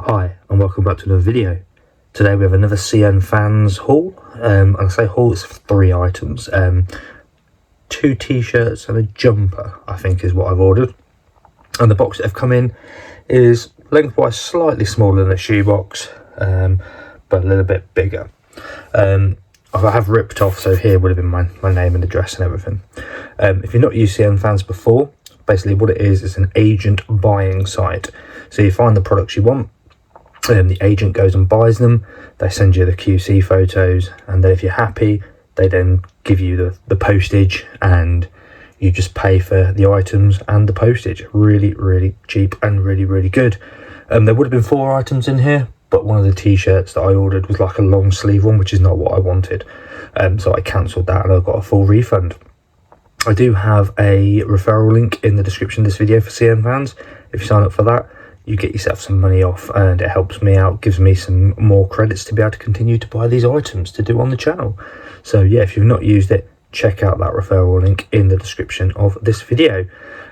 Hi and welcome back to another video. Today we have another CNFans haul. I say haul, it's 3 items. 2 t-shirts and a jumper I think is what I've ordered. And the box that have come in is lengthwise slightly smaller than a shoebox, but a little bit bigger. I have ripped off, so here would have been my name and address and everything. If you've not used CNFans before, basically what it is an agent buying site. So you find the products you want, the agent goes and buys them, they send you the QC photos, and then if you're happy they then give you the postage, and you just pay for the items and the postage. Really cheap and really good. There would have been 4 items in here, but one of the t-shirts that I ordered was like a long sleeve one, which is not what I wanted, so I cancelled that and I got a full refund. I do have a referral link in the description of this video for CNFans. If you sign up for that, you get yourself some money off, and it helps me out, gives me some more credits to be able to continue to buy these items to do on the channel. So yeah, if you've not used it, check out that referral link in the description of this video.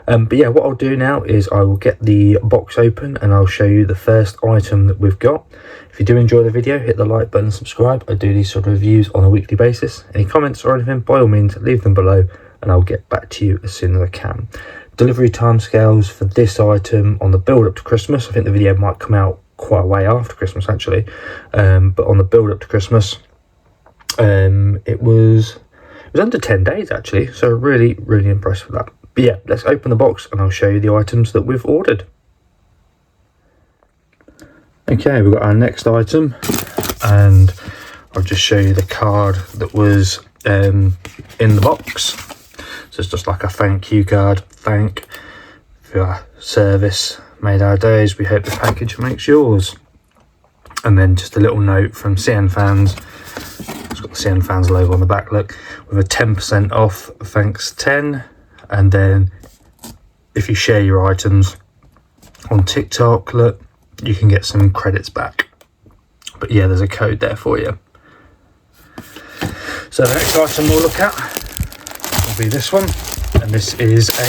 But yeah, what I'll do now is I will get the box open and I'll show you the first item that we've got. If you do enjoy the video, hit the like button, subscribe. I do these sort of reviews on a weekly basis. Any comments or anything, by all means leave them below and I'll get back to you as soon as I can. Delivery timescales for this item on the build up to Christmas. I think the video might come out quite a way after Christmas actually, but on the build up to Christmas, it was under 10 days actually, so really impressed with that. But yeah, let's open the box and I'll show you the items that we've ordered. Okay, we've got our next item, and I'll just show you the card that was in the box. So it's just like a thank you card. Thank for your service, made our days, we hope the package makes yours. And then just a little note from CNFans. It's got the CNFans logo on the back, look, with a 10% off, thanks 10. And then if you share your items on TikTok, look, you can get some credits back. But yeah, there's a code there for you. So the next item we'll look at will be this one, and this is I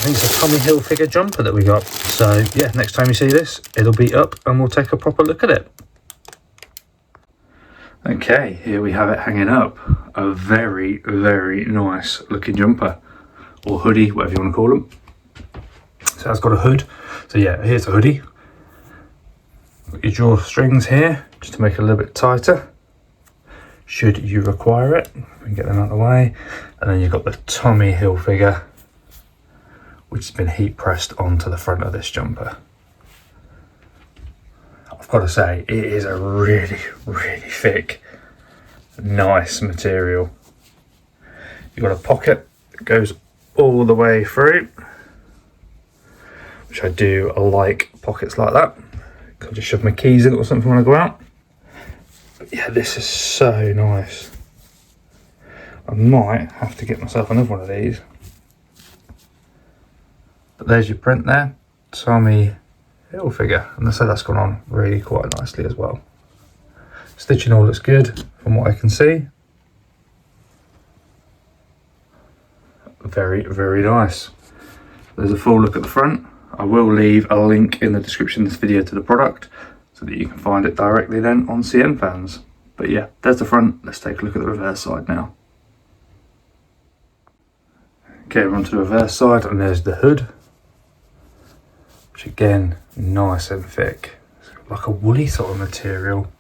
think it's a Tommy Hilfiger jumper that we got. So yeah, next time you see this, it'll be up and we'll take a proper look at it. Okay, here we have it hanging up. A very nice looking jumper, or hoodie, whatever you want to call them. So it's got a hood. So yeah, here's a hoodie. Got your drawstrings here just to make it a little bit tighter should you require it. We can get them out of the way. And then you've got the Tommy Hilfiger, which has been heat pressed onto the front of this jumper. I've got to say, it is a really thick, nice material. You've got a pocket that goes all the way through, which I do like pockets like that. I'll just shove my keys in it or something when I go out. But yeah, this is so nice. I might have to get myself another one of these. But there's your print there, Tommy Hilfiger, and I say that's gone on really quite nicely as well. Stitching all looks good from what I can see. Very nice. There's a full look at the front. I will leave a link in the description of this video to the product so that you can find it directly then on CNFans. But yeah, there's the front. Let's take a look at the reverse side now. Okay, we're onto the reverse side, and there's the hood, which again, nice and thick. It's like a woolly sort of material.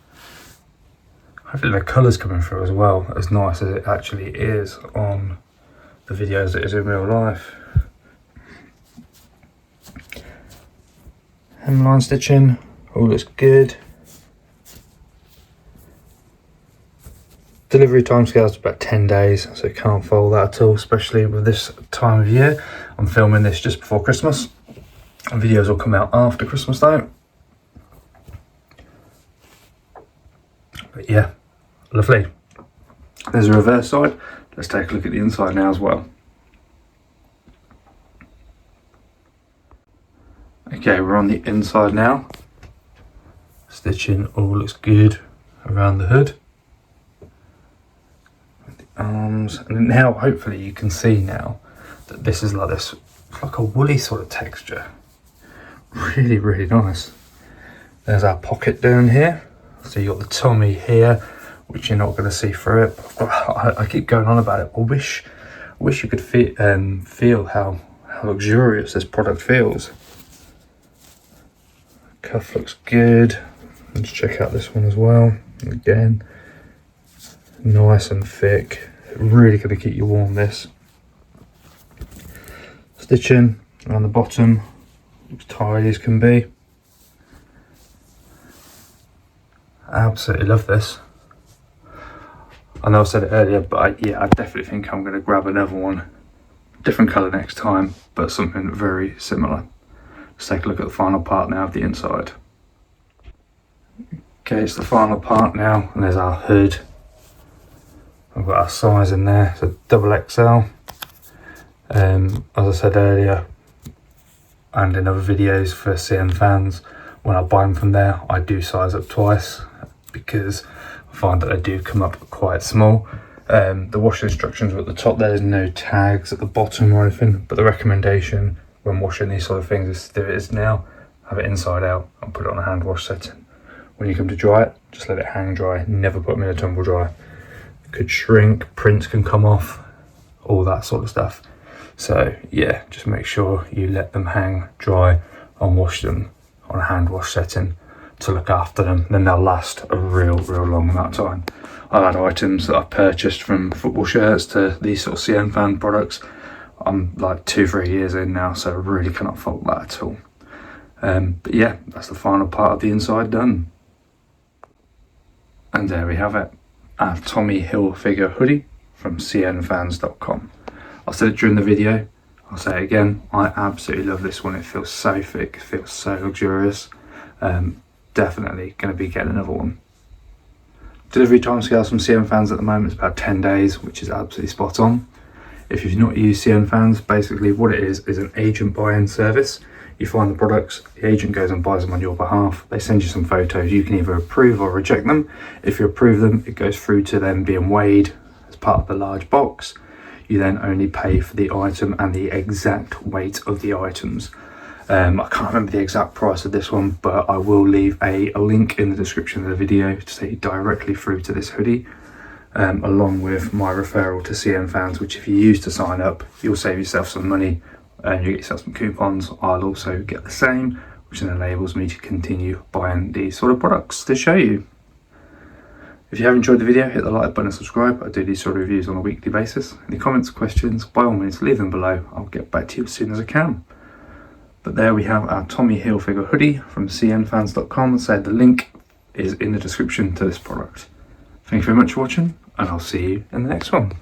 Hopefully the colour's coming through as well, as nice as it actually is on the videos it is in real life. Hemline stitching, all looks good. Delivery timescales about 10 days, so you can't fault that at all, especially with this time of year. I'm filming this just before Christmas. Videos will come out after Christmas though. But yeah, lovely. There's a reverse side. Let's take a look at the inside now as well. Okay, we're on the inside now. Stitching all looks good around the hood. The arms, and now hopefully you can see now that this is like a woolly sort of texture. Really nice. There's our pocket down here. So you've got the Tommy here, which you're not going to see through it. I keep going on about it. I wish you could feel how luxurious this product feels. Cuff looks good. Let's check out this one as well. Again, nice and thick. Really going to keep you warm, this. Stitching around the bottom, looks tidy as can be. I absolutely love this. I know I said it earlier, but I definitely think I'm going to grab another one. Different colour next time, but something very similar. Let's take a look at the final part now of the inside. Okay, it's the final part now, and there's our hood. I've got our size in there, so double XL. As I said earlier, and in other videos for CNFans, when I buy them from there, I do size up twice because I find that they do come up quite small. The washing instructions are at the top. There's no tags at the bottom or anything, but the recommendation when washing these sort of things is to do it as now, have it inside out and put it on a hand wash setting. When you come to dry it, just let it hang dry. Never put them in a tumble dry. It could shrink, prints can come off, all that sort of stuff. So yeah, just make sure you let them hang dry and wash them on a hand wash setting to look after them. Then they'll last a real long amount of time. I've had items that I've purchased, from football shirts to these sort of CNFan products. I'm like 2-3 years in now, so I really cannot fault that at all. But yeah, that's the final part of the inside done. And there we have it, our Tommy Hilfiger hoodie from CNFans.com. I said it during the video, I'll say it again, I absolutely love this one. It feels so thick, it feels so luxurious. Definitely going to be getting another one. Delivery timescales from CNFans at the moment is about 10 days, which is absolutely spot on. If you've not used CNFans, basically what it is an agent buy-in service. You find the products, the agent goes and buys them on your behalf. They send you some photos. You can either approve or reject them. If you approve them, it goes through to them being weighed as part of the large box. You then only pay for the item and the exact weight of the items. I can't remember the exact price of this one, but I will leave a link in the description of the video to take you directly through to this hoodie, along with my referral to CNFans, which if you use to sign up, you'll save yourself some money and you get yourself some coupons. I'll also get the same, which then enables me to continue buying these sort of products to show you. If you have enjoyed the video, hit the like button and subscribe. I do these sort of reviews on a weekly basis. Any comments, questions, by all means leave them below. I'll get back to you as soon as I can. But there we have our Tommy Hilfiger hoodie from CNFans.com. So the link is in the description to this product. Thank you very much for watching, and I'll see you in the next one.